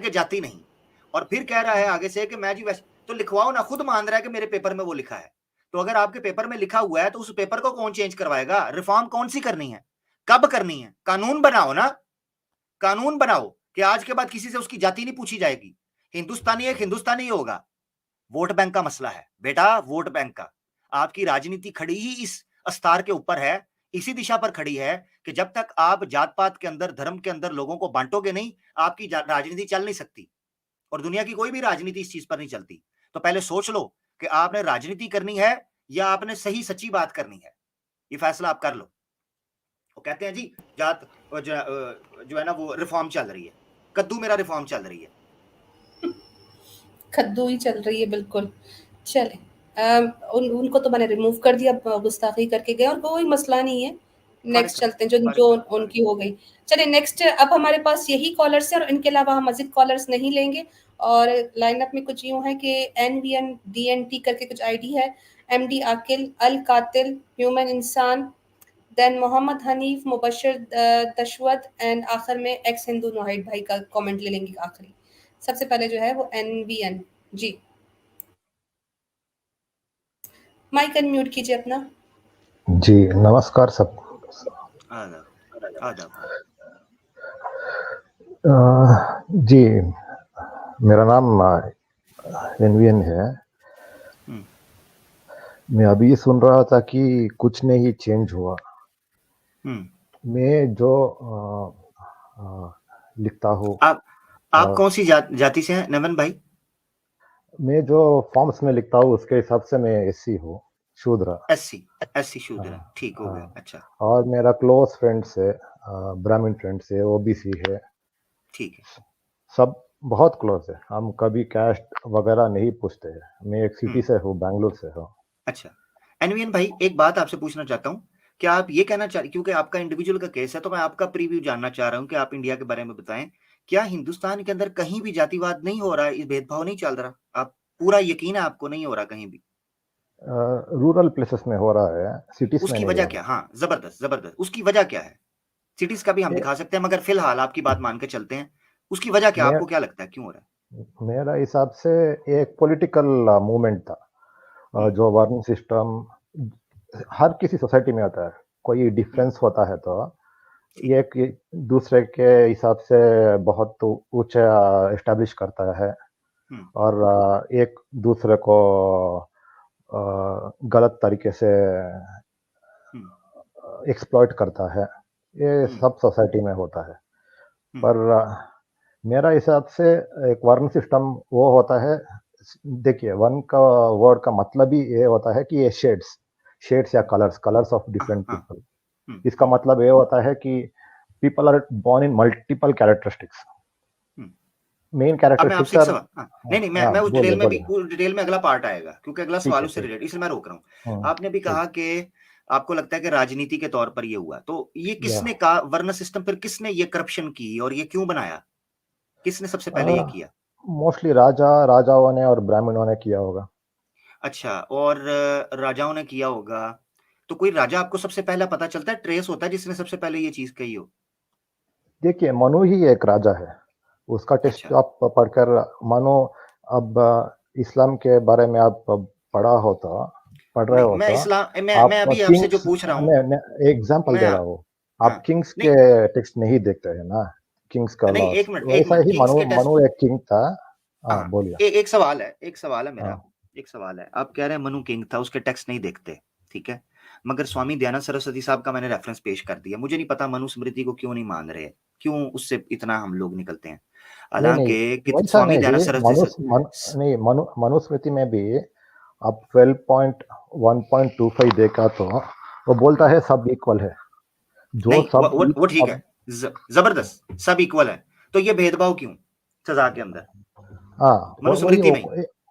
कि जाति नहीं, और फिर कह रहा है आगे से कि मैं जी वैसे, तो लिखवाओ ना, खुद मान रहा है कि मेरे पेपर में वो लिखा है। तो अगर आपके पेपर में लिखा हुआ है तो उस पेपर को कौन चेंज करवाएगा? रिफॉर्म कौन सी करनी है, कब करनी है? कानून बनाओ ना, कानून बनाओ कि आज के बाद किसी से उसकी जाति नहीं पूछी जाएगी। हिंदुस्तानी एक हिंदुस्तानी होगा। वोट बैंक का मसला है बेटा, वोट बैंक का। आपकी राजनीति खड़ी ही इस अस्तार के ऊपर है, इसी दिशा पर खड़ी है कि जब तक आप जात पात के अंदर, धर्म के अंदर लोगों को बांटोगे नहीं, आपकी राजनीति चल नहीं सकती। और दुनिया की कोई भी राजनीति इस चीज पर नहीं चलती। तो पहले सोच लो कि आपने राजनीति करनी है या आपने सही सच्ची बात करनी है, ये फैसला आप कर लो। वो कहते हैं जी जात जो है ना वो रिफॉर्म चल रही है, कद्दू मेरा रिफॉर्म चल रही है। कद्दू ही चल रही है, बिल्कुल। चले, उनको तो मैंने रिमूव कर दिया, गुस्ताखी करके गए, और कोई मसला नहीं है। नेक्स्ट चलते हैं, जो उनकी हो गई। चले नेक्स्ट, अब हमारे पास यही कॉलर्स हैं और इनके अलावा हम मजीद कॉलर्स नहीं लेंगे। और लाइनअप में कुछ यूं है कि NVN-DNT करके कुछ आईडी है, MD आकिल, अल कातिल, ह्यूमन इंसान, देन मोहम्मद हनीफ, मुबशर दशवत, एंड आखिर में एक्स हिंदू नोहाइड भाई का कमेंट ले लेंगे आखिरी। सबसे पहले जो है वो NVN जी, माइक अनम्यूट कीजिए अपना। जी नमस्कार सब। आदाब आदाब। जी मेरा नाम NVN है। मैं अभी सुन रहा था कि कुछ नहीं चेंज हुआ। मैं जो लिखता हूँ, आप कौन सी जाति से हैं नवन भाई? मैं जो फॉर्म्स में लिखता हूँ उसके हिसाब से मैं SC हूँ, शूद्र। SC शूद्र, ठीक हो गया। अच्छा, और मेरा क्लोज फ्रेंड्स है, ब्राह्मण फ्रेंड्स है, OBC है, ठीक है, सब बहुत क्लोज है। हम कभी कैस्ट वगैरह नहीं पूछते हैं। मैं एक सिटी से हूँ, बैंगलोर से हूँ। अच्छा NVN भाई, एक बात आपसे पूछना चाहता हूँ, क्या आप ये कहना चाह, क्योंकि आपका इंडिविजुअल का केस है तो मैं आपका प्रीव्यू जानना चाह रहा हूँ कि आप इंडिया के बारे में बताएं, क्या हिंदुस्तान के अंदर कहीं भी जातिवाद नहीं हो रहा है, इस भेदभाव नहीं चल रहा? आप पूरा यकीन है आपको नहीं हो रहा कहीं भी? रूरल प्लेसेस में हो रहा है, सिटीज में उसकी नहीं वजह हो क्या? रहा। हाँ, जबरदस्त जबरदस्त, उसकी वजह क्या है? सिटीज का भी हम दिखा सकते हैं, मगर फिलहाल आपकी बात मान के चलते हैं, उसकी वजह क्या, आपको क्या लगता है क्यों हो रहा है? मेरा हिसाब से एक पॉलिटिकल मूवमेंट था, जो वर्ण सिस्टम हर किसी सोसाइटी में होता है। कोई डिफरेंस होता है तो एक दूसरे के हिसाब से बहुत ऊंचा एस्टेब्लिश करता है, और एक दूसरे को गलत तरीके से एक्सप्लॉइट करता है। ये सब सोसाइटी में होता है। पर मेरा हिसाब से एक वर्ण सिस्टम वो होता है, देखिए वर्ण का वर्ड का मतलब ही ये होता है कि ये शेड्स या कलर्स ऑफ डिफरेंट पीपल। इसका मतलब ये होता है कि people are born in multiple characteristics. Main characteristics are, नहीं, मैं उस डिटेल में अगला पार्ट आएगा, क्योंकि अगला सवाल उससे रिलेटेड, इसलिए मैं रोक रहा हूँ। आपने भी कहा कि आपको लगता है कि राजनीति के तौर पर ये हुआ, तो ये किसने कहा वर्ण सिस्टम, फिर किसने ये करप्शन की और ये क्यों बनाया, किसने सबसे पहले ये किया? मोस्टली राजाओं ने और ब्राह्मणों ने किया होगा। अच्छा, और राजाओं ने किया होगा, तो कोई राजा आपको सबसे पहला पता चलता है, ट्रेस होता है जिसने सबसे पहले ये चीज कही हो? देखिए मनु ही एक राजा है, उसका टेक्स्ट आप पढ़कर, मनु, अब इस्लाम के बारे में आप पढ़ रहे हो तो मैं अभी आपसे जो पूछ रहा हूँ, एग्जाम्पल दे रहा हूँ, आप किंग्स के टेक्स्ट नहीं देखते हैं ना, किंग्स का लॉ। वैसा ही मनु एक किंग था। बोलिए। एक सवाल है मेरा, एक सवाल है, आप कह रहे हैं मनु किंग था, उसके टेक्स्ट नहीं देखते, ठीक है, मगर स्वामी दयानंद सरस्वती साहब का मैंने रेफरेंस पेश कर दिया। मुझे नहीं पता मनुस्मृति को क्यों नहीं मान रहे, क्यों उससे इतना हम लोग निकलते हैं, हालांकि स्वामी दयानंद सरस्वती नहीं, मनुस्मृति में भी आप 12.1.25 देखा तो वो बोलता है सब इक्वल है, जो नहीं, सब वो ठीक है, जबरदस्त, सब इक्वल है, तो ये भेदभाव क्यों सजा के अंदर? मनुस्मृति में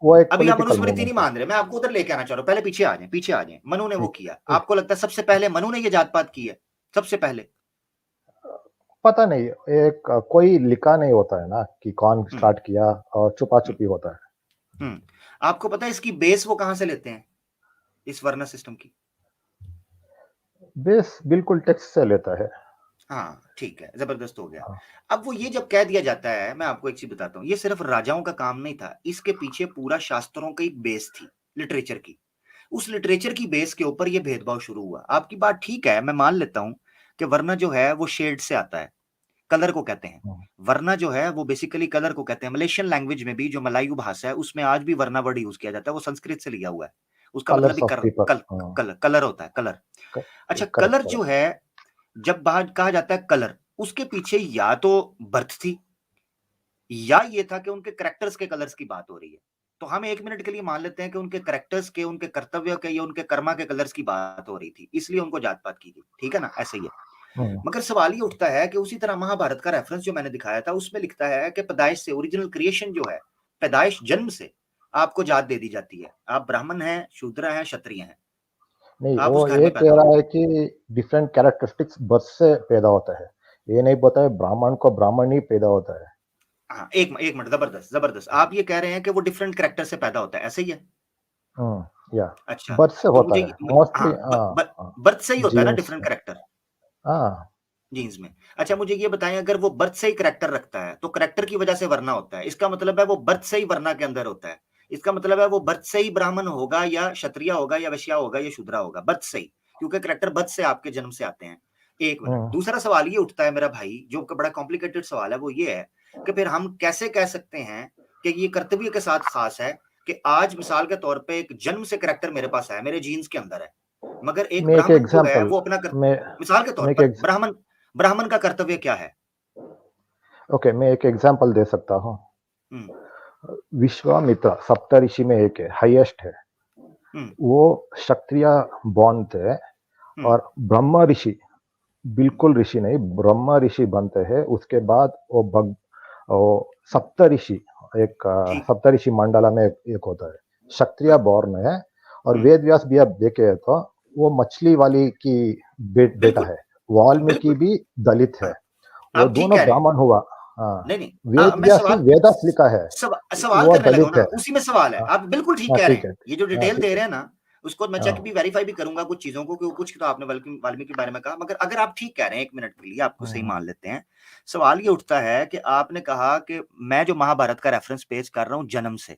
अभी आप मनुस्मृति नहीं मान रहे, मैं आपको उधर लेके आना चाह रहा हूँ, पहले पीछे आ जाए। मनु ने वो किया, आपको लगता है सबसे पहले मनु ने ये जात पात की है सबसे पहले? पता नहीं, एक कोई लिखा नहीं होता है ना कि कौन स्टार्ट किया, और छुपा छुपी होता है। आपको पता है इसकी बेस वो कहां से लेते हैं, इस वर्ण सिस्टम की बेस बिल्कुल टेक्स्ट से लेता है। हाँ ठीक है, जबरदस्त हो गया। हाँ। अब वो ये जब कह दिया जाता है, मैं आपको एक चीज बताता हूँ, ये सिर्फ राजाओं का काम नहीं था, इसके पीछे पूरा शास्त्रों की बेस थी, लिटरेचर की। उस लिटरेचर की बेस के ऊपर ये भेदभाव शुरू हुआ। आपकी बात ठीक है, मैं मान लेता हूँ कि वरना जो है वो शेड से आता है, कलर को कहते हैं। हम्म, वरना जो है वो बेसिकली कलर को कहते हैं। मलेशियन लैंग्वेज में भी जो मलायू भाषा है उसमें आज भी वरना वर्ड यूज किया जाता है, वो संस्कृत से लिया हुआ है। उसका मतलब भी कलर्स ऑफ पेपर। कलर होता है, कलर। अच्छा, करेक्ट कलर जो करेक्ट। है, जब बाहर कहा जाता है कलर, उसके पीछे या तो बर्थ थी, या ये था कि उनके करेक्टर्स के कलर्स की बात हो रही है। तो हम 1 मिनट के लिए मान लेते हैं कि उनके करेक्टर्स के, उनके कर्तव्य के या उनके कर्मा के कलर्स की बात हो रही थी, इसलिए उनको जात पात की गई। ठीक है ना, ऐसे ही है। हम्म, मगर सवाल ये उठता है कि उसी तरह महाभारत का रेफरेंस जो मैंने दिखाया था उसमें लिखता है कि पैदाइश से, ओरिजिनल क्रिएशन जो है, पैदाइश जन्म से आपको जात दे दी जाती है। आप ब्राह्मण हैं, शूद्र हैं, क्षत्रिय हैं, नहीं, आप वो उस घर ये में पैदा कह हुए। रहा है कि डिफरेंट कैरेक्टरिस्टिक्स बर्थ से पैदा होता है। ये नहीं पता है ब्राह्मण को ब्राह्मण ही पैदा होता है। हाँ, एक मिनट, जबरदस्त जबरदस्त। आप ये कह रहे हैं कि वो डिफरेंट कैरेक्टर से पैदा होता है, ऐसे ही है? या अच्छा, बर्थ से तो होता मुझे है मोस्टली। हाँ, हाँ हाँ, बर्थ से ही होता है ना जीन्स। डिफरेंट कैरेक्टर, हाँ जीन्स में। अच्छा, मुझे ये बताएं, अगर वो बर्थ से ही करेक्टर रखता है तो करेक्टर की वजह से वरना होता है, इसका मतलब है वो बर्थ से ही वरना के अंदर होता है। इसका मतलब है वो बर्थ से ही ब्राह्मण होगा या क्षत्रिय होगा या वैश्या होगा या शूद्रा होगा, बर्थ से ही, क्योंकि करेक्टर बर्थ से आपके जन्म से आते हैं। एक मिनट, हम्म, दूसरा सवाल ये उठता है मेरा भाई, जो बड़ा कॉम्प्लिकेटेड सवाल है, वो ये है कि फिर हम कैसे कह सकते हैं कि ये कर्तव्य के साथ खास है कि आज मिसाल के तौर पे एक जन्म से करेक्टर मेरे पास है, मेरे जीन्स के अंदर है, मगर एक मैं एक ब्राह्मण जो है एग्जांपल वो अपना मैं मिसाल के तौर मैं एक पर ब्राह्मण, ब्राह्मण का कर्तव्य क्या है? ओके, मैं एक एग्जांपल दे सकता हूँ। हम्म, विश्वामित्र सप्तऋषि में एक है, हाईएस्ट है। हम्म, वो क्षत्रिय बॉर्न थे हम्म, और ब्रह्म ऋषि, बिल्कुल ऋषि नहीं, ब्रह्म ऋषि बनते हैं। उसके बाद वो सप्तऋषि, एक ठीक। सप्तऋषि मंडला में एक होता है, क्षत्रिय बॉर्न है। और हम्म, वेद व्यास भी आप देखे तो वो मछली वाली की बेटा बिल्कुल है। वाल्मीकि बिल्कुल। भी दलित है। हाँ, वो आप ठीक दोनों कह रहे हैं। ब्राह्मण हुआ। हाँ, नहीं नहीं, वेद मैं व्यास ही सवाल वेदास लिखा है, सवाल वो करने लगा हूं दलित ना, है। उसी में सवाल है। हाँ आप बिल्कुल ठीक हाँ, कह रहे ठीक हैं, है। ये जो हाँ डिटेल ठीक दे है। रहे हैं ना, उसको मैं चेक हाँ भी, वेरीफाई भी करूंगा कुछ चीजों को, क्योंकि कुछ तो आपने वाल्मीकि के बारे में कहा, मगर अगर आप ठीक कह रहे हैं, 1 मिनट के लिए आपको सही मान लेते हैं। सवाल ये उठता है कि आपने कहा कि मैं जो महाभारत का रेफरेंस पेश कर रहा हूं जन्म से,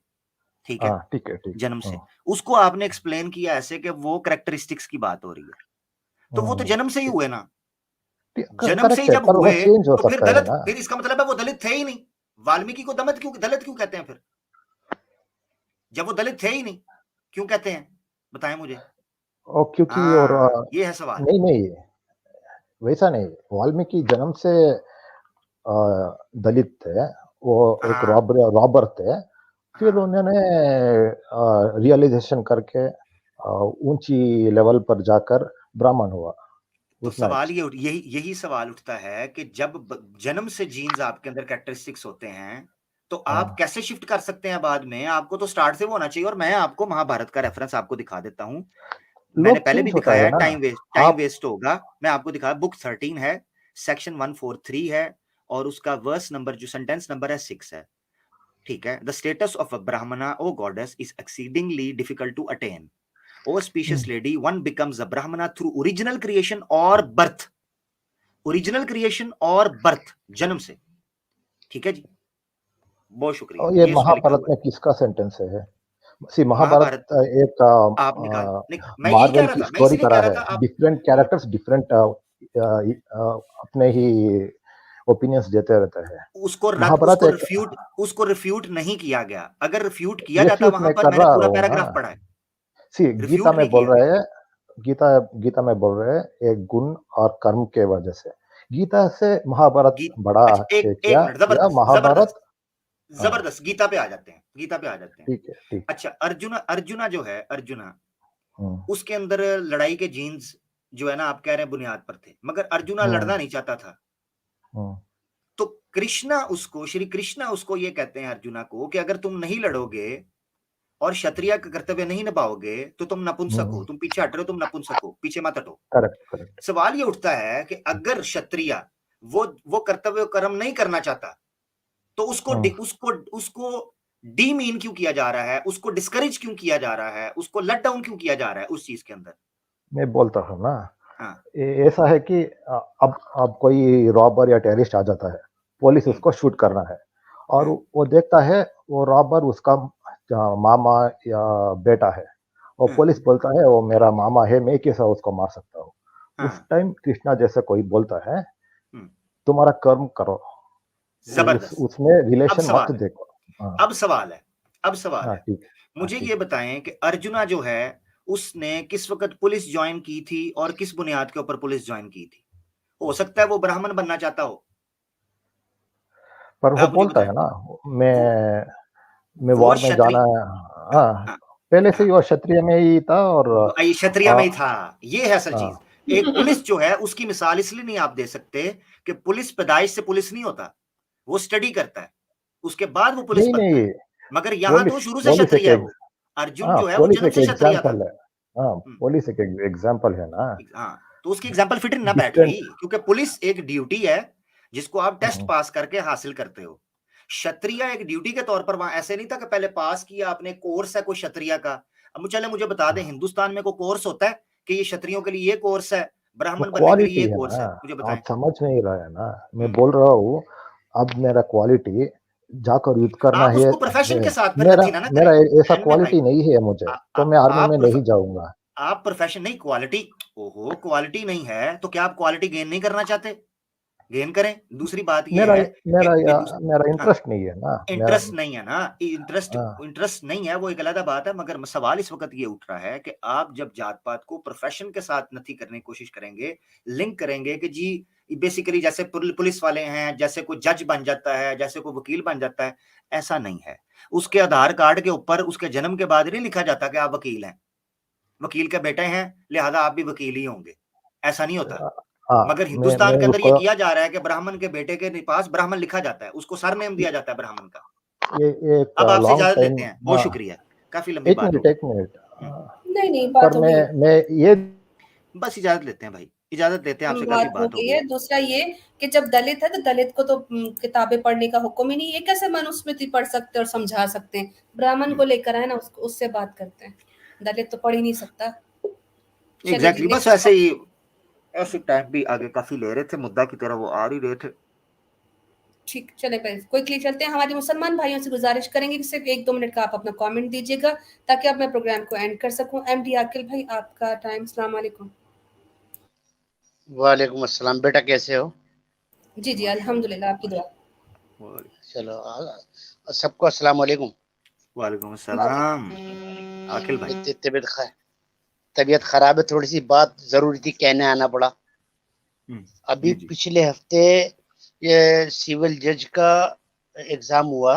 ठीक है, हाँ, ठीक है ठीक है। जन्म से, उसको आपने एक्सप्लेन किया ऐसे कि वो कैरेक्टरिस्टिक्स की बात हो रही है, तो वो तो जन्म से ही हुए ना। जन्म से ही करेक्ट है, जब पर वो हुए चेंज हो तो फिर सकता है दलित, ना। फिर इसका मतलब है वो दलित थे ही नहीं। वाल्मीकि को दलित क्यों कहते हैं फिर, जब वो दलित थे ही नहीं, क्यों कहते हैं, बताएं मुझे। और क्योंकि और हाँ, ये है सवाल। नहीं नहीं, वैसा नहीं। वाल्मीकि जन्म से अ, दलित थे। वो एक हाँ रॉबर थे। फिर हाँ, उन्होंने रियलाइजेशन करके ऊंची लेवल पर जाकर ब्राह्मण हुआ तो उतना सवाल एज। ये यही यही सवाल उठता है कि जब जन्म से जीन्स आपके अंदर कैरेक्टरिस्टिक्स होते हैं, तो आप हाँ, कैसे शिफ्ट कर सकते हैं बाद में? आपको तो स्टार्ट से वो होना चाहिए। और मैं आपको महाभारत का रेफरेंस आपको दिखा देता हूं, मैंने लोग पहले भी चेंज होता दिखाया है है, ना। टाइम आप वेस्ट होगा। मैं आपको दिखाया, बुक 13 है, सेक्शन 143 है, और उसका वर्स नंबर, जो सेंटेंस नंबर है, 6 है। ठीक है, the status of a Brahmana O goddess is exceedingly difficult to attain. O specious lady, one becomes a Brahmana through original creation or birth, original creation or birth, जन्म से। ठीक है जी, बहुत शुक्रिया, और ये ये उसमें लिखा महाभारत हुआ है। में किसका सेंटेंस है? सी महाभारत महाभारत, एक आप निकाल, मैं यही कह मार्वल रहा की था, मैं स्टोरी इसीलिए कह करा रहा है। था आप। डिफरेंट हम्म, कैरेक्टर्स डिफरेंट अपने ही ओपिनियंस देते रहते हैं। उसको रद्द, महाभारत एक उसको रिफ्यूट नहीं किया गया। अगर रिफ्यूट किया जाता रेफ्यूट वहां में पर, कर मैंने रहा पूरा हूँ ना। पैराग्राफ पढ़ा है, सी गीता रिफ्यूट में नहीं बोल किया गया। रहे हैं, गीता गीता में बोल रहे हैं एक गुण और कर्म के वजह से। गीता से महाभारत गीत बड़ा अच्छा, है एक क्या? मिनट, या जबरदस्त महाभारत? जबरदस्त हाँ, जबरदस्त, गीता पे आ जाते हैं, गीता पे आ जाते हैं। ठीक है ठीक। अच्छा, अर्जुना, अर्जुना जो है, अर्जुना, हम्म, उसके अंदर लड़ाई के जीन्स जो है ना, आप कह रहे हैं बुनियाद पर थे, मगर अर्जुना हम्म, लड़ना नहीं चाहता था। हम्म, तो कृष्णा उसको, श्री कृष्णा उसको ये कहते हैं अर्जुना को कि अगर तुम नहीं लड़ोगे और क्षत्रिय का कर्तव्य नहीं निभाओगे तो तुम नपुंसक हो, तुम पीछे हट रहे हो, तुम नपुंसक हो, पीछे मत हटो। Correct correct. सवाल ये उठता है कि अगर क्षत्रिय वो कर्तव्य कर्म नहीं करना चाहता, तो उसको उसको डीमीन क्यों किया जा रहा है, उसको डिस्करेज क्यों किया जा रहा है, उसको लेट डाउन क्यों किया जा रहा है उस चीज के अंदर? मैं बोलता हूँ ना, हाँ ऐसा है कि अब कोई रॉबर या टेररिस्ट आ जाता है, पुलिस उसको शूट करना है और वो देखता है वो रॉबर उसका मामा या बेटा है और पुलिस बोलता है वो मेरा मामा है, मैं कैसा उसको मार सकता हूँ। उस टाइम कृष्णा जैसे कोई बोलता है तुम्हारा कर्म करो, जबरदस्त। उसमें अब रिलेशन मत सवाल है, देखो। हाँ अब सवाल है, अब सवाल हाँ है, ठीक है, हाँ मुझे ठीक ये है। बताएं कि अर्जुना जो है उसने किस वक्त पुलिस ज्वाइन की थी और किस बुनियाद के ऊपर पुलिस ज्वाइन की थी? हो सकता है वो ब्राह्मण बनना चाहता हो, पर वो आप मुझे बोलता बताएं। है ना, मैं वो मैं वो वॉर में जाना क्षत्रिय, है। हाँ हाँ, हाँ पहले से हाँ, ही वो क्षत्रिय में ही था और क्षत्रिय आ, में ही था। ये है असल चीज। हाँ, एक पुलिस जो है उसकी मिसाल इसलिए नहीं आप दे सकते कि पुलिस पैदाइश से पुलिस नहीं होता, वो स्टडी करता है, उसके बाद वो पुलिस नहीं बनता है। नहीं, मगर यहां तो पुलिस शुरू से पुलिस क्षत्रिय है वो। अर्जुन हाँ जो है वो पुलिस जन्म एक से क्षत्रिय था। एग्जाम्पल है। हाँ, हम्म, पुलिस एक एग्जाम्पल है ना। हाँ, तो उसकी एग्जाम्पल फिट ना बैठ डिफरेंट। रही, क्योंकि पुलिस एक ड्यूटी है जिसको आप टेस्ट पास करके हासिल करते हो। क्षत्रिय एक ड्यूटी के तौर पर वहां ऐसे नहीं था कि पहले पास किया आपने, कोर्स है कोई क्षत्रिय का। अब चले मुझे बता दें, हिंदुस्तान में कोई कोर्स होता है कि ये क्षत्रियों के लिए ये कोर्स है, वो ब्राह्मण बनने के लिए क्वालिटी ये है कोर्स ना, है? मुझे बताएं। आप समझ नहीं रहे हैं ना। मैं हम्म, बोल रहा हूँ अब मेरा क्वालिटी जाकर युद्ध करना आप है, उसको प्रोफेशन के साथ फिर मेरा नथी ना मेरा करें। ऐसा एनवे भाई, क्वालिटी नहीं है मुझे, आ, आ, तो मैं आर्मी में आप नहीं जाऊंगा। आप प्रोफेशन नहीं, क्वालिटी। ओहो, क्वालिटी नहीं है तो क्या आप क्वालिटी गेन नहीं करना चाहते? गेन करें। दूसरी बात यह मेरा है कि मेरा मेरा हाँ, इंटरेस्ट नहीं है ना मेरा। इंटरेस्ट नहीं है ना, इंटरेस्ट हाँ, इंटरेस्ट नहीं है वो एक अलग बात है, मगर सवाल इस वक्त ये उठ रहा है कि आप जब जात पात को प्रोफेशन के साथ नथी करने की कोशिश करेंगे, लिंक करेंगे कि जी बेसिकली जैसे पुलिस वाले हैं, जैसे कोई जज बन जाता है, जैसे कोई वकील बन जाता है, ऐसा नहीं है। उसके आधार कार्ड के ऊपर उसके जन्म के बाद नहीं लिखा जाता कि आप वकील हैं, वकील के बेटे हैं लिहाजा आप भी वकील ही होंगे, ऐसा नहीं होता। हाँ, मगर मैं हिंदुस्तान के अंदर ये उसको किया जा रहा है कि ब्राह्मण के बेटे के पास ब्राह्मण लिखा जाता है, उसको सरनेम दिया जाता है ब्राह्मण का। ये एक अब आपसे लॉन्ग इजाजत टाइम। लेते हैं, बहुत हाँ, शुक्रिया, काफी लंबी एक बात हो मिनट गई। एक मिनट। नहीं नहीं, पर बात हो गई है। मैं ये बस इजाजत लेते हैं भाई, इजाजत लेते हैं, आपसे काफी बात हो बात हो गई गई। है। दूसरा ये कि जब दलित है तो दलित को तो किताबें पढ़ने का हुक्म ही नहीं, ये कैसे मनुस्मृति पढ़ सकते हैं और समझा सकते हैं? ब्राह्मण को लेकर आए ना, उसको उससे बात करते हैं, दलित तो पढ़ ही नहीं सकता। चले जी एग्जैक्टली, बस नेक्स्ट। ऐसे ही, ऐसे टाइम भी आगे काफी ले रहे थे, मुद्दा की तरह वो आ ही रहे थे। ठीक, चले भाई क्विकली चलते हैं। हमारे मुसलमान भाइयों से गुजारिश करेंगे कि सिर्फ 1-2 मिनट का आप अपना कमेंट दीजिएगा ताकि अब मैं प्रोग्राम को एंड कर सकूं। एमडी आकिल भाई, आपका टाइम। अस्सलाम वालेकुम। वालेकुम अस्सलाम। बेटा कैसे हो? जी जी, अल्हम्दुलिल्लाह, आपकी दुआ। चलो, सबको अस्सलाम वालेकुम। वालेकुम अस्सलाम। आकिल भाई, तबीयत खराब है, थोड़ी सी बात जरूरी थी, कहने आना पड़ा। अभी जी जी, पिछले हफ्ते ये सिविल जज का एग्जाम हुआ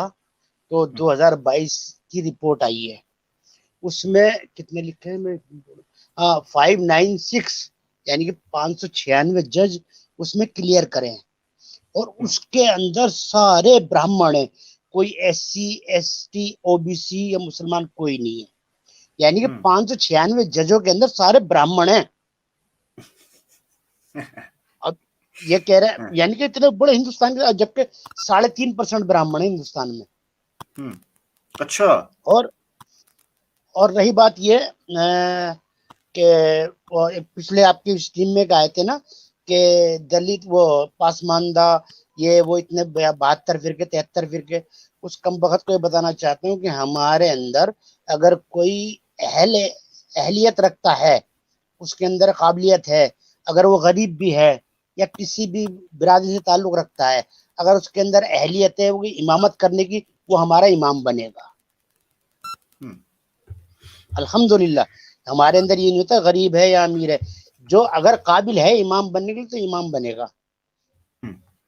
तो 2022 की रिपोर्ट आई है। उसमें कितने लिखे हैं? मैं 596 यानी कि 596 जज उसमें क्लियर करे हैं और उसके अंदर सारे ब्राह्मण हैं, कोई SC ST OBC या मुसलमान कोई नहीं है। यानी कि 596 जजों के अंदर सारे ब्राह्मण हैं। अब ये कह रहे हैं, यानी कि इतने बड़े हिंदुस्तान के, जबकि 3.5% ब्राह्मण है हिंदुस्तान में। अच्छा, और रही बात ये कि पिछले आपकी स्ट्रीम में आए थे ना कि दलित वो पासमानदा ये वो इतने 72 फिरके 73 फिरके। उस कम बखत को ये बताना चाहता हूँ कि हमारे अंदर अगर कोई अहलियत रखता है, उसके अंदर काबिलियत है, अगर वो गरीब भी है या किसी भी बिरादरी से ताल्लुक रखता है, अगर उसके अंदर अहलियत है वो इमामत करने की, वो हमारा इमाम बनेगा। अल्हम्दुलिल्लाह। हमारे अंदर ये नहीं होता गरीब है या अमीर है, जो अगर काबिल है इमाम बनने के लिए तो इमाम बनेगा।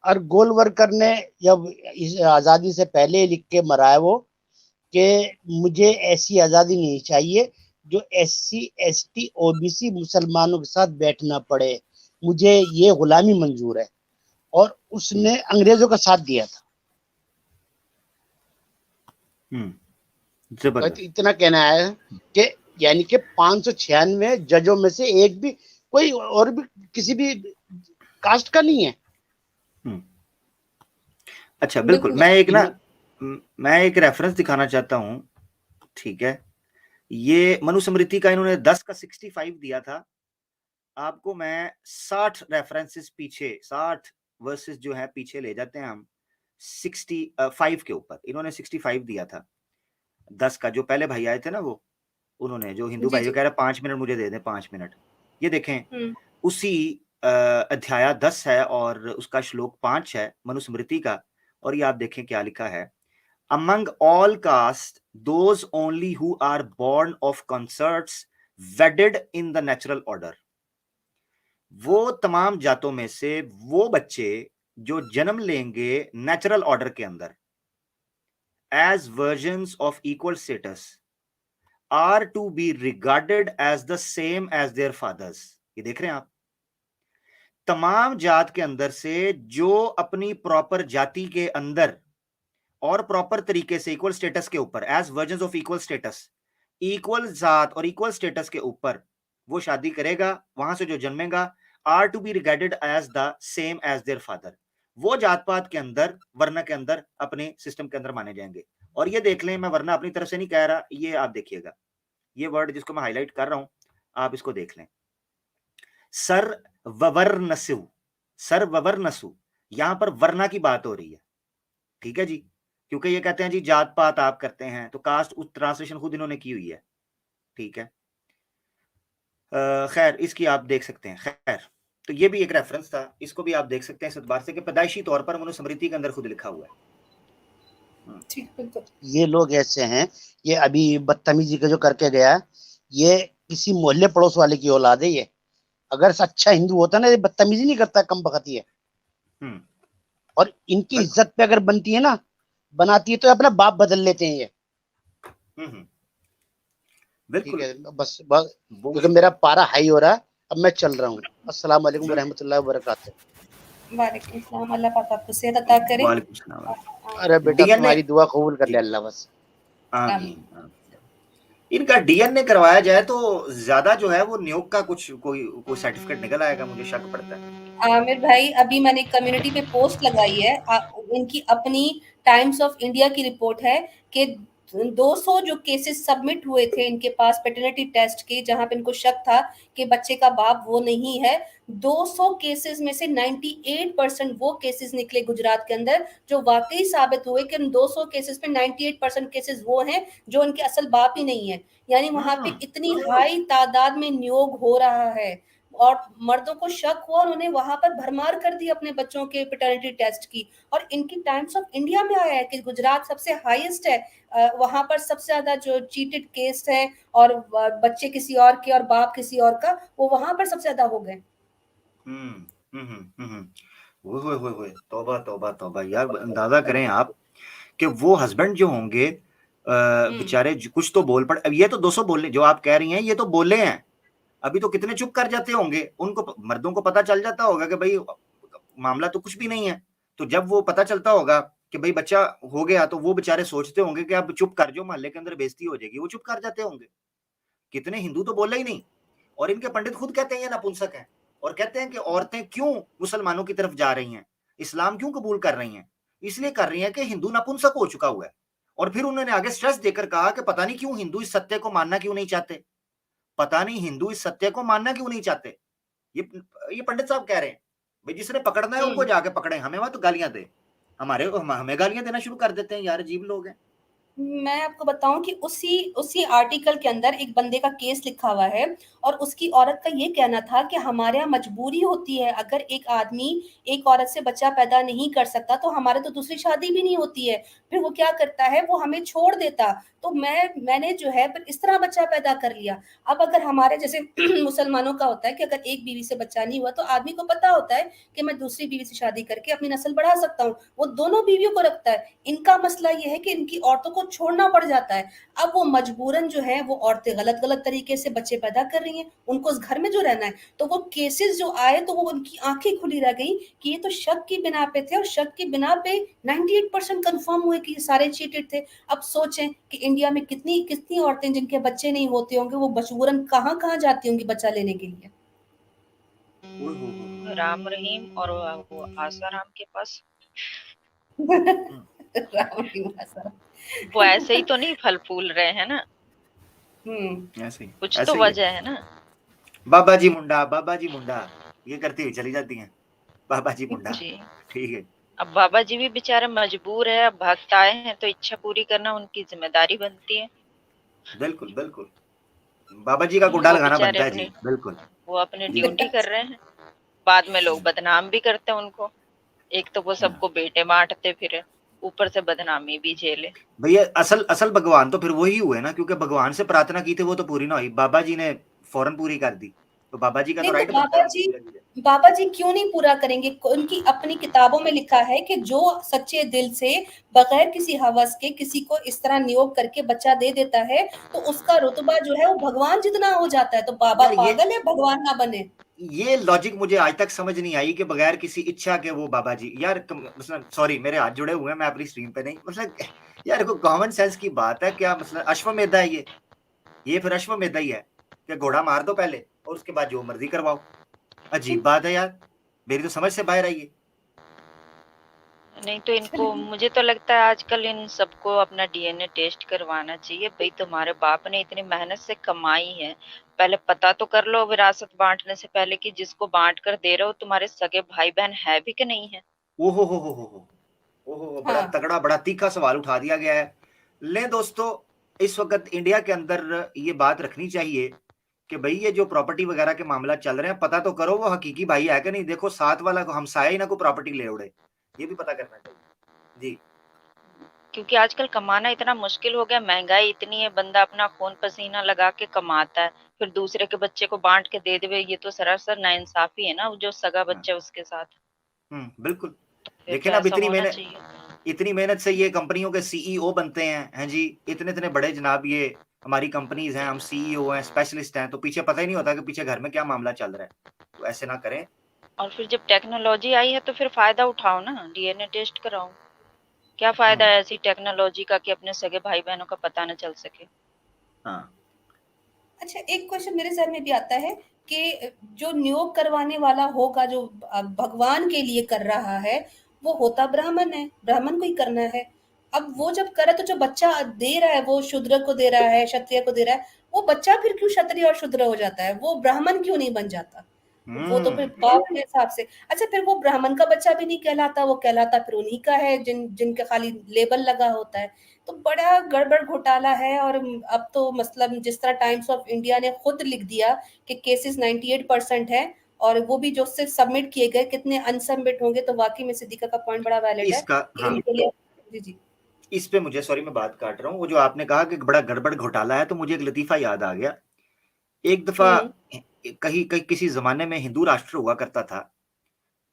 और गोलवरकर ने जब इस आज़ादी से पहले लिख के मरा है वो कि मुझे ऐसी आज़ादी नहीं चाहिए जो SC ST OBC मुसलमानों के साथ बैठना पड़े, मुझे ये गुलामी मंजूर है। और उसने अंग्रेजों का साथ दिया था। तो इतना कहना है कि यानी कि 596 जजों में से एक भी कोई और भी किसी भी कास्ट का नहीं है। अच्छा, बिल्कुल। मैं एक रेफरेंस दिखाना चाहता हूं, ठीक है? ये मनुस्मृति का इन्होंने 10 का 65 दिया था, आपको मैं 60 रेफरेंसेस पीछे, 60 वर्सेस जो है पीछे ले जाते हैं हम 65 के ऊपर। इन्होंने 65 दिया था 10 का। जो पहले भाई आए थे ना वो, उन्होंने, जो हिंदू जी भाई, जो जी कह रहा है 5 मिनट मुझे दे दें, 5 मिनट। ये देखें, हम्म उसी अध्याय 10 है और उसका श्लोक 5 है मनुस्मृति का। और ये आप देखें क्या लिखा है, among all caste those only who are born of consorts wedded in the natural order। वो तमाम जातों में से वो बच्चे जो जन्म लेंगे नेचुरल ऑर्डर के अंदर, as versions of equal status, are to be regarded as the same as their fathers. ये देख रहे हैं आप, तमाम जात के अंदर से जो अपनी प्रॉपर जाति के अंदर और प्रॉपर तरीके से इक्वल स्टेटस के ऊपर, as versions of equal status, equal जात और इक्वल स्टेटस के ऊपर वो शादी करेगा, वहां से जो जन्मेगा, are to be regarded as the same as their father. वो जात पात के अंदर, वर्ण के अंदर, अपने सिस्टम के अंदर माने जाएंगे। और ये देख लें, मैं वर्ण अपनी तरफ से नहीं कह रहा, ये आप देखिएगा, ये वर्ड जिसको मैं हाईलाइट कर रहा हूं, आप इसको देख लें, सर ववर्णसु, सर ववर्णसु, यहां पर वर्णा की बात हो रही है, ठीक है जी, क्योंकि ये कहते हैं जी जात पात आप करते हैं, तो कास्ट उस ट्रांसलेशन खुद इन्होंने की हुई है, ठीक है। खैर इसकी आप देख सकते हैं। खैर, तो ये भी एक रेफरेंस था, इसको भी आप देख सकते हैं इस एतबार से कि पैदाइशी तौर पर मनुस्मृति के अंदर खुद लिखा हुआ है। ठीक बिल्कुल। ये लोग ऐसे हैं, ये अभी बदतमीजी का जो करके गया, ये किसी मोहल्ले पड़ोस वाले की औलाद है। ये अगर अच्छा हिंदू होता ना, ये बदतमीजी नहीं करता, कम बखती है। और इनकी इज्जत पे अगर बनती है ना, बनाती है, तो अपना बाप बदल लेते हैं ये। बिल्कुल। ठीक है, बस क्योंकि मेरा पारा हाई हो रहा है, अब मैं चल रहा हूँ। अस्सलाम वालेकुम रहमतुल्लाहि व बरकातहू। वालेकुम सलाम, अल्लाह पाक आपको सेहत अता करे। वालेकुम सलाम। अरे बेटा, तुम्हारी दुआ कबूल कर ले अल्लाह बस। आमीन। इनका डीएनए करवाया जाए तो ज्यादा जो है वो नियोग का कोई सर्टिफिकेट निकल आएगा, मुझे शक पड़ता है। आमिर भाई, अभी मैंने कम्युनिटी पे पोस्ट लगाई है, इनकी अपनी टाइम्स ऑफ इंडिया की रिपोर्ट है कि 200 जो केसेस सबमिट हुए थे इनके पास पैटर्निटी टेस्ट के, जहां पे इनको शक था कि बच्चे का बाप वो नहीं है, 200 केसेस में से 98% वो केसेस निकले गुजरात के अंदर जो वाकई साबित हुए कि उन 200 केसेस में 98% केसेस वो हैं जो उनके असल बाप ही नहीं है। यानी वहां पे इतनी हाई तादाद में नियोग हो रहा है और मर्दों को शक हुआ, उन्होंने वहां पर भरमार कर दी अपने बच्चों के पैटर्निटी टेस्ट की। और इनकी टाइम्स ऑफ इंडिया में आया है कि गुजरात सबसे हाईएस्ट है, वहां पर सबसे ज्यादा जो चीटेड केस है और बच्चे किसी और के और बाप किसी और का, वो वहां पर सबसे ज्यादा हो गए। तौबा तौबा तौबा यार, अंदाजा करें आप कि वो हस्बैंड जो होंगे बेचारे कुछ तो बोल पड़े। अब ये तो 200 बोलने जो आप कह रही हैं, ये तो बोले हैं, अभी तो कितने चुप कर जाते होंगे। उनको, मर्दों को पता चल जाता होगा कि भाई मामला तो कुछ भी नहीं है, तो जब वो पता चलता होगा कि भाई बच्चा हो गया, तो वो बेचारे सोचते होंगे कि अब चुप कर जो, मोहल्ले के अंदर बेइज्जती हो जाएगी, वो चुप कर जाते होंगे। कितने हिंदू तो बोले ही नहीं। और इनके पंडित खुद कहते हैं ये नपुंसक है, और कहते हैं कि औरतें क्यों मुसलमानों की तरफ जा रही हैं, इस्लाम क्यों कबूल कर रही हैं, इसलिए कर रही हैं कि हिंदू नपुंसक हो चुका हुआ है। और फिर उन्होंने आगे स्ट्रेस देकर कहा कि पता नहीं क्यों हिंदू इस सत्य को मानना क्यों नहीं चाहते, पता नहीं हिंदू इस सत्य को मानना क्यों नहीं चाहते। ये पंडित साहब कह रहे हैं, भाई जिसने पकड़ना है उनको जाके पकड़े, हमें मत गालियां दे, हमें गालियां देना शुरू कर देते हैं। यार अजीब लोग हैं। मैं आपको बताऊं कि उसी आर्टिकल के अंदर एक बंदे का केस लिखा हुआ है और उसकी औरत का ये कहना था कि हमारे यहाँ मजबूरी होती है, अगर एक आदमी एक औरत से बच्चा पैदा नहीं कर सकता तो हमारे तो दूसरी शादी भी नहीं होती है, फिर वो क्या करता है, वो हमें छोड़ देता, तो मैंने जो है फिर इस तरह बच्चा पैदा कर लिया। अब अगर हमारे जैसे मुसलमानों का होता है कि अगर एक बीवी से बच्चा नहीं हुआ तो आदमी को पता होता है कि मैं दूसरी बीवी से शादी करके अपनी नस्ल बढ़ा सकता हूँ, वो दोनों बीवियों को रखता है। इनका मसला ये है कि इनकी औरतों को छोड़ना पड़ जाता है। अब वो मजबूरन जो है वो औरतें गलत तरीके से बच्चे पैदा कर रही हैं, उनको उस घर में जो रहना है, तो वो केसेस जो आए तो वो उनकी आंखें खुली रह गई कि ये तो शक की बिना पे थे और शक की बिना पे 98% कंफर्म हुए कि ये सारे चीटेड थे। अब सोचें कि इंडिया में कितनी औरतें जिनके बच्चे नहीं होते होंगे, वो मजबूरन कहाँ जाती होंगी बच्चा लेने के लिए। राम रहीम और वो आसाराम के पास वो ऐसे ही तो नहीं फल फूल रहे हैं ना, ऐसे कुछ तो वजह है ना। बाबा जी मुंडा ये करती हुई चली जाती हैं, बाबा जी मुंडा। जी। ठीक है, अब बाबा जी भी बेचारे मजबूर है, अब भक्त आए हैं तो इच्छा पूरी करना उनकी जिम्मेदारी बनती है। बिल्कुल बिल्कुल, बाबा जी का गुंडा वो लगाना बेचारे बनता है जी, अपनी बिल्कुल वो अपनी जी। ड्यूटी कर रहे हैं, बाद में लोग बदनाम भी करते हैं उनको। एक तो वो सबको बेटे बांटते फिर ऊपर से बदनामी भी झेले। भैया असल असल भगवान तो फिर वही हुए ना, क्योंकि भगवान से प्रार्थना की थी वो तो पूरी ना हुई, बाबा जी ने फौरन पूरी कर दी, तो बाबा जी का तो नहीं तो राइट बनता है उनकी पूरी। बाबा जी क्यों नहीं पूरा करेंगे? उनकी अपनी किताबों में लिखा है कि जो सच्चे दिल से बगैर किसी हवस के किसी को इस तरह नियोग करके बच्चा दे देता है तो उसका रुतबा जो है वो भगवान जितना हो जाता है। तो बाबा यार पागल है भगवान ना बने? ये लॉजिक मुझे आज तक समझ नहीं आई कि बगैर किसी इच्छा के वो बाबा जी, यार मतलब सॉरी मेरे हाथ जुड़े हुए हैं, मैं अपनी स्ट्रीम पे नहीं, मतलब यार को कॉमन सेंस की बात है क्या? मतलब अश्वमेधा है ये फिर अश्वमेधा ही है कि घोड़ा मार दो पहले और उसके बाद जो मर्जी करवाओ। अजीब बात है यार, मेरी तो समझ से बाहर आई है। नहीं तो इनको, मुझे तो लगता है आजकल इन सबको अपना डीएनए टेस्ट करवाना चाहिए। भाई तुम्हारे बाप ने इतनी मेहनत से कमाई है, पहले पता तो कर लो विरासत बांटने से पहले कि जिसको बांट कर दे रहे हो तुम्हारे सगे भाई बहन है भी कि नहीं है। ओहो बड़ा हाँ तगड़ा बड़ा तीखा सवाल उठा दिया गया है। ले दोस्तों, इस वक्त इंडिया के अंदर ये बात रखनी चाहिए कि भाई ये जो प्रॉपर्टी वगैरह के मामला चल रहे हैं, पता तो करो वो हकीकी भाई है कि नहीं। देखो साथ वाला को हमसाया ही ना को प्रॉपर्टी ले उड़े, ये भी पता करना चाहिए जी। क्योंकि आजकल कमाना इतना मुश्किल हो गया, महंगाई इतनी है, बंदा अपना खून पसीना लगा के कमाता है, फिर दूसरे के बच्चे को बांट के दे देवे, ये तो सरासर नाइंसाफी है ना जो सगा बच्चा उसके साथ। बिल्कुल। फिर तो लेकिन अब ऐसा होना चाहिए। इतनी मेहनत से ये कंपनियों के सीईओ बनते हैं जी, इतने इतने बड़े जनाब, ये हमारी कंपनीज हैं, हम सीईओ हैं, स्पेशलिस्ट हैं, तो पीछे पता ही नहीं होता कि पीछे घर में क्या मामला चल रहा है। तो ऐसे ना करें। और फिर जब टेक्नोलॉजी आई है तो फिर फायदा उठाओ ना, डीएनए टेस्ट कराओ। क्या फायदा है ऐसी टेक्नोलॉजी का कि अपने सगे भाई बहनों का पता न चल सके। हाँ अच्छा, एक क्वेश्चन मेरे ज़हन में भी आता है कि जो नियोग करवाने वाला होगा, जो भगवान के लिए कर रहा है, वो होता ब्राह्मण है, ब्राह्मण को ही करना है। अब वो जब करे तो जो बच्चा दे रहा है वो शूद्र को दे रहा है, क्षत्रिय को दे रहा है, वो बच्चा फिर क्यों क्षत्रिय और शूद्र हो जाता है? वो ब्राह्मण क्यों नहीं बन जाता? वो तो फिर बाप के हिसाब से। अच्छा, फिर वो ब्राह्मण का बच्चा भी नहीं कहलाता, वो कहलाता फिर उन्हीं का है जिनका खाली लेबल लगा होता है। तो बड़ा गड़बड़ घोटाला है। और अब तो मतलब जिस तरह टाइम्स ऑफ इंडिया ने खुद लिख दिया कि केसेस 98% है, और वो भी जो सिर्फ सबमिट किए गए, कितने अनसबमिट होंगे। तो वाकई में सिद्दीका का पॉइंट बड़ा वैलिड है इसका कि हाँ, इनके लिए। जी जी। इस पे मुझे सॉरी मैं बात काट रहा हूँ, वो जो आपने कहा कि बड़ा गड़बड़ घोटाला है, तो मुझे एक लतीफा याद आ गया। एक दफा कहीं कहीं किसी जमाने में हिंदू राष्ट्र हुआ करता था,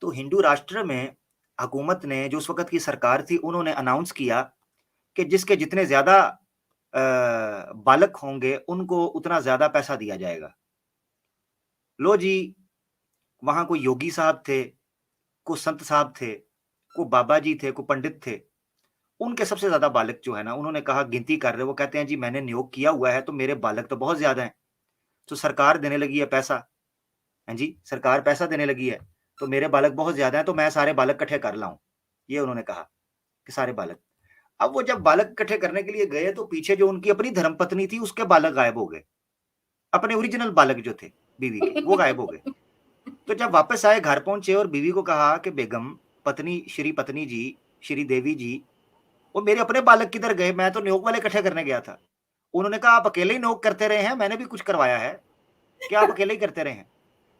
तो हिंदू राष्ट्र में हुकूमत ने, जो उस वक्त की सरकार थी, उन्होंने अनाउंस किया कि जिसके जितने ज्यादा बालक होंगे उनको उतना ज्यादा पैसा दिया जाएगा। लो जी, वहां कोई योगी साहब थे, को संत साहब थे, को बाबा जी थे, को पंडित थे। उनके सबसे ज्यादा बालक जो है ना, उन्होंने कहा, गिनती कर रहे, वो कहते हैं जी मैंने नियोग किया हुआ है तो मेरे बालक तो बहुत ज्यादा हैं, तो सरकार देने लगी है पैसा। हाँ जी, सरकार पैसा देने लगी है, तो मेरे बालक बहुत ज्यादा हैं, तो मैं सारे बालक इकट्ठे कर लाऊं। ये उन्होंने कहा कि सारे बालक। अब वो जब बालक इकट्ठे करने के लिए गए, तो पीछे जो उनकी अपनी धर्मपत्नी थी उसके बालक गायब हो गए। अपने ओरिजिनल बालक जो थे बीवी के, वो गायब हो गए। तो जब वापस आए, घर पहुंचे और बीवी को कहा कि बेगम, पत्नी जी, श्री देवी जी, वो मेरे अपने बालक किधर गए? मैं तो नियोग वाले इकट्ठे करने गया था। उन्होंने कहा आप अकेले ही नियोग करते रहे हैं, मैंने भी कुछ करवाया है क्या? आप अकेले ही करते रहे हैं?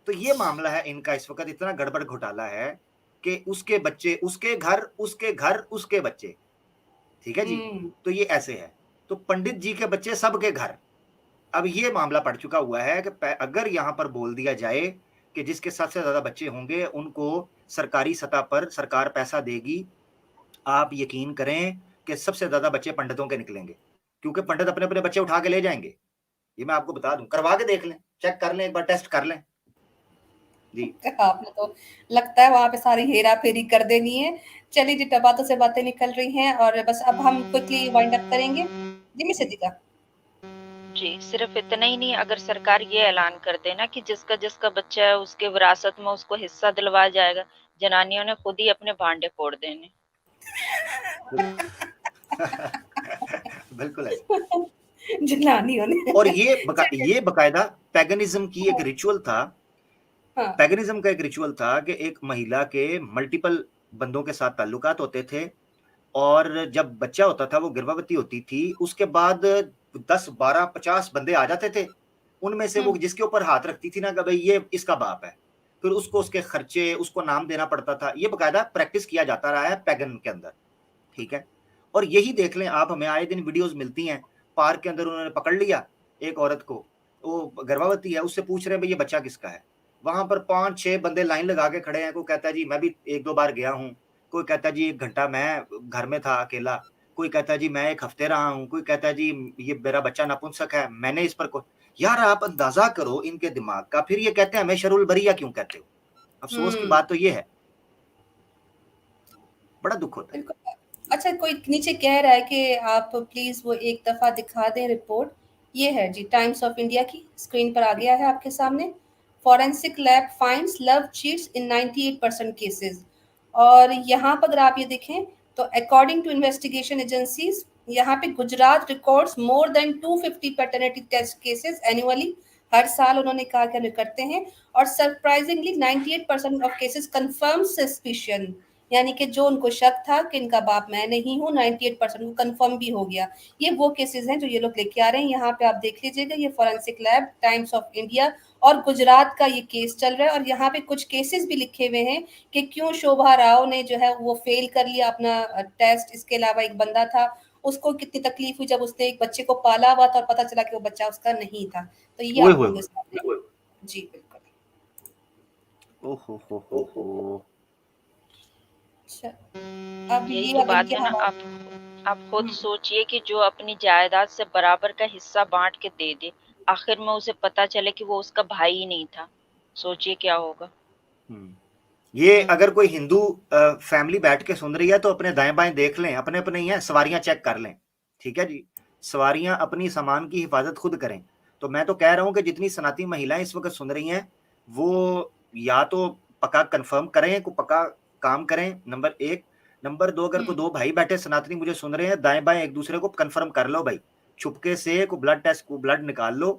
तो ये मामला है इनका, इस वक्त इतना गड़बड़ घोटाला है कि उसके बच्चे उसके घर, उसके घर उसके बच्चे। ठीक है जी, तो ये ऐसे है। तो पंडित जी के बच्चे सबके घर। अब ये मामला पड़ चुका हुआ है कि अगर यहाँ पर बोल दिया जाए कि जिसके सबसे ज्यादा बच्चे होंगे उनको सरकारी सतह पर सरकार पैसा देगी, आप यकीन करें कि सबसे ज्यादा बच्चे पंडितों के निकलेंगे, क्योंकि पंडित अपने अपने बच्चे उठा के ले जाएंगे। ये मैं आपको बता दूं, करवा के देख लें, चेक कर लें, एक बार टेस्ट कर लें जी। आपने तो लगता है वहां पे सारी हेरा फेरी कर देनी है। चलिए जी, बातों से बातें निकल रही हैं और बस अब हम क्विकली वाइंड अप करेंगे। जी मिस सिद्दीका। जी, सिर्फ इतना ही नहीं, अगर सरकार ये ऐलान कर देना कि जिसका जिसका बच्चा है उसके विरासत में उसको हिस्सा दिलवाया जाएगा, जनानियों ने खुद ही अपने भांडे फोड़ देने। बिल्कुल ऐसे। जलानी उन्हें। और चलिए, ये बकायदा पैगनिज्म की एक रिचुअल था। हाँ, पैगनिज्म का एक रिचुअल था कि एक महिला के मल्टीपल बंदों के साथ ताल्लुकात होते थे, और जब बच्चा होता था, वो गर्भवती होती थी, उसके बाद 10, 12, 50 बंदे आ जाते थे। उनमें से वो जिसके ऊपर हाथ रखती थी ना कि भाई ये इसका बाप है, फिर उसको उसके खर्चे, उसको नाम देना पड़ता था। ये बकायदा प्रैक्टिस किया जाता रहा है पैगन के अंदर, ठीक है। और यही देख लें आप, हमें आए दिन वीडियोस मिलती हैं, पार्क के अंदर उन्होंने पकड़ लिया एक औरत को, वो गर्भवती है, उससे पूछ रहे हैं भाई ये बच्चा किसका है। वहां पर 5-6 बंदे लाइन लगा के खड़े हैं। कोई कहता है जी मैं भी 1-2 बार गया हूँ, कोई कहता है जी 1 घंटा मैं घर में था अकेला, कोई कहता है जी मैं 1 हफ्ते रहा हूँ, कोई कहता है जी ये मेरा बच्चा नपुंसक है, मैंने इस पर को। यार आप अंदाजा करो इनके दिमाग का, फिर ये कहते हैं हमें शरुल बरिया क्यों कहते हो। अफसोस की बात तो ये है, बड़ा दुख होता है। बिल्कुल। अच्छा, कोई नीचे कह रहा है कि आप प्लीज वो एक दफा दिखा दें रिपोर्ट। ये है जी, टाइम्स ऑफ इंडिया की, स्क्रीन पर आ गया है आपके सामने। Forensic lab finds love cheats in 98% cases. और यहाँ पर अगर आप ये देखें तो अकॉर्डिंग टू इन्वेस्टिगेशन एजेंसीज, यहाँ पे Gujarat records more than 250 paternity test cases annually. हर साल उन्होंने कहा कि हम करते हैं। और surprisingly 98% of cases confirm suspicion, यानी कि जो उनको शक था कि इनका बाप मैं नहीं हूँ, 98% को कंफर्म भी हो गया। ये वो केसेस हैं जो ये लोग लेके आ रहे हैं। यहाँ पे आप देख लीजिएगा, ये forensic lab, times of India और गुजरात का ये केस चल रहा है। और यहाँ पे कुछ केसेस भी लिखे हुए हैं कि क्यों शोभा राव ने जो है वो फेल कर लिया अपना टेस्ट। इसके अलावा एक बंदा था, उसको कितनी तकलीफ हुई जब उसने एक बच्चे को पाला हुआ था और पता चला कि वो बच्चा उसका नहीं था। तो ये ओए आप होए लोगों के होए, सामने, जी बिल्कुल। ओहो हो। अच्छा, अब यही ये तो अब बात इनके है ना। हवाले। आप खुद सोचिए कि जो अपनी जायदाद से बराबर का हिस्सा बांट के दे दे, आखिर में उसे पता चले कि वो उसका भाई ही नहीं था, सोचिए क्या होगा। ये अगर कोई हिंदू फैमिली बैठ के सुन रही है तो अपने दाएं बाएं देख लें, अपने अपने ही है, सवारियां चेक कर लें, ठीक है जी। सवारियां अपनी सामान की हिफाजत खुद करें। तो मैं तो कह रहा हूं कि जितनी सनाती महिलाएं इस वक्त सुन रही हैं, वो या तो पक्का कंफर्म करें, को पक्का काम करें, नंबर 1। नंबर 2, अगर को 2 भाई बैठे सनातनी मुझे सुन रहे हैं, दाएं बाएं एक दूसरे को कंफर्म कर लो भाई, छुपके से को ब्लड टेस्ट को ब्लड निकाल लो,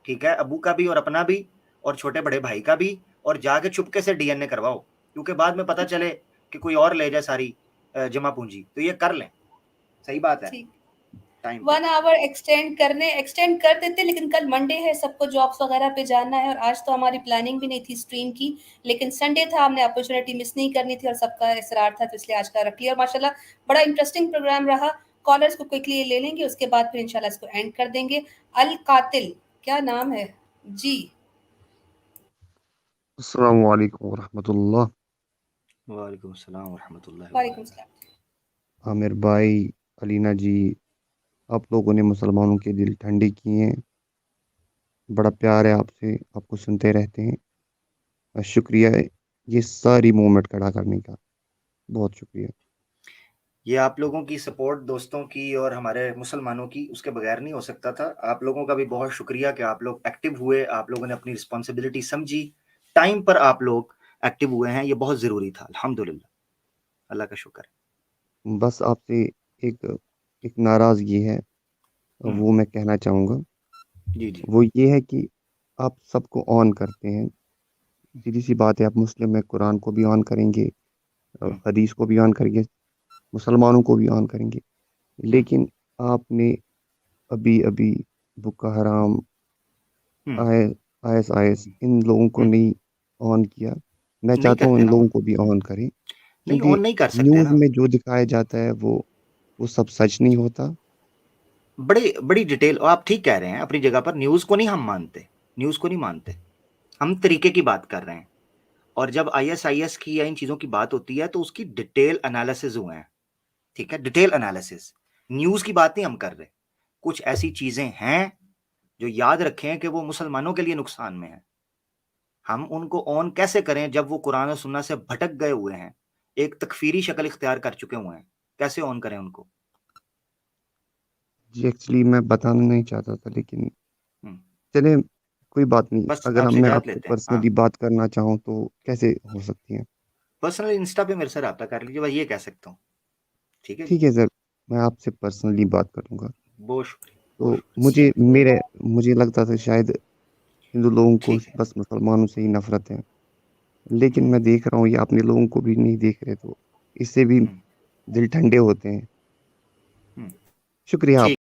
ठीक है, अबू का भी और अपना भी और छोटे बड़े भाई का भी, और जाके चुपके से डीएनए करवाओ, क्योंकि बाद में पता चले कि कोई और ले जाए सारी जमा पूंजी। तो ये कर लें, सही बात है। ठीक, टाइम 1 आवर एक्सटेंड कर देते, लेकिन कल मंडे है, सबको जॉब्स वगैरह पे जाना है। और आज तो हमारी प्लानिंग भी नहीं थी स्ट्रीम की, लेकिन संडे था, हमने अपॉर्चुनिटी मिस नहीं करनी थी और सबका इसरार था, तो इसलिए आज का रख लिया। और माशाल्लाह बड़ा इंटरेस्टिंग प्रोग्राम रहा। कॉलर्स को क्विकली ले लेंगे, उसके बाद फिर इंशाल्लाह इसको एंड कर देंगे। अल कातिल, क्या नाम है जी? अस्सलाम वालेकुम रहमतुल्लाह। वालेकुम सलाम व रहमतुल्लाहि व वालेकुम बरकातहू। सलाम। आमिर भाई, अलीना जी, आप लोगों ने मुसलमानों के दिल ठंडे किए हैं। बड़ा प्यार है आपसे, आपको सुनते रहते हैं। शुक्रिया है ये सारी मूवमेंट खड़ा करने का, बहुत शुक्रिया। ये आप लोगों की सपोर्ट, दोस्तों की और हमारे मुसलमानों की, उसके बगैर नहीं हो सकता था। आप लोगों का भी बहुत शुक्रिया कि आप लोग एक्टिव हुए, आप लोगों ने अपनी रिस्पॉन्सिबिलिटी समझी, टाइम पर आप लोग एक्टिव हुए हैं, ये बहुत ज़रूरी था। अल्हम्दुलिल्लाह, अल्लाह का शुक्र है। बस आपसे एक एक नाराज़गी है, वो मैं कहना चाहूँगा। जी जी। वो ये है कि आप सबको ऑन करते हैं। सीधी सी बात है, आप मुस्लिम में कुरान को भी ऑन करेंगे, हदीस को भी ऑन करेंगे, मुसलमानों को भी ऑन करेंगे, लेकिन आपने अभी अभी बुक्का हराम, IS इन लोगों को नहीं ऑन किया। मैं नहीं चाहता हूँ करते इन ना, लोगों को भी ऑन करें, नहीं क्योंकि ऑन नहीं कर सकते न्यूज़ ना। में जो दिखाया जाता है वो सब सच नहीं होता। बड़ी बड़ी डिटेल, आप ठीक कह रहे हैं अपनी जगह पर। न्यूज़ को नहीं हम मानते, न्यूज़ को नहीं मानते, हम तरीके की बात कर रहे हैं। और जब ISIS की या इन चीज़ों की बात होती है तो उसकी डिटेल एनालिसिस हुए हैं, ठीक है, डिटेल एनालिसिस। न्यूज़ की बात नहीं हम कर रहे। कुछ ऐसी चीज़ें हैं जो याद रखें कि वो मुसलमानों के लिए नुकसान में है। हम उनको ऑन कैसे करें जब वो कुरान और सुन्नत से भटक गए हुए हैं, एक तकफीरी शक्ल इख्तियार कर चुके हुए हैं, कैसे ऑन करें उनको? जी, एक्चुअली मैं बताना नहीं चाहता था, लेकिन हम्म, चले, कोई बात नहीं। बस अगर आपसे मैं इजाज़त आपसे लेते हैं। हाँ, पर्सनली बात करना चाहूँ तो कैसे हो सकती है? पर्सनल इंस्टा पे मेरे से रब्ता कर लीजिए, बस ये कह सकता हूँ। ठीक है जी, ठीक है सर, मैं आपसे पर्सनली बात करूँगा। बहुत शुक्रिया। तो मुझे लगता था शायद हिंदू लोगों को ठीक है। बस मुसलमानों से ही नफरत है, लेकिन मैं देख रहा हूँ ये अपने लोगों को भी नहीं देख रहे, तो इससे भी हम्म, दिल ठंडे होते हैं। हम्म, शुक्रिया ठीक। आप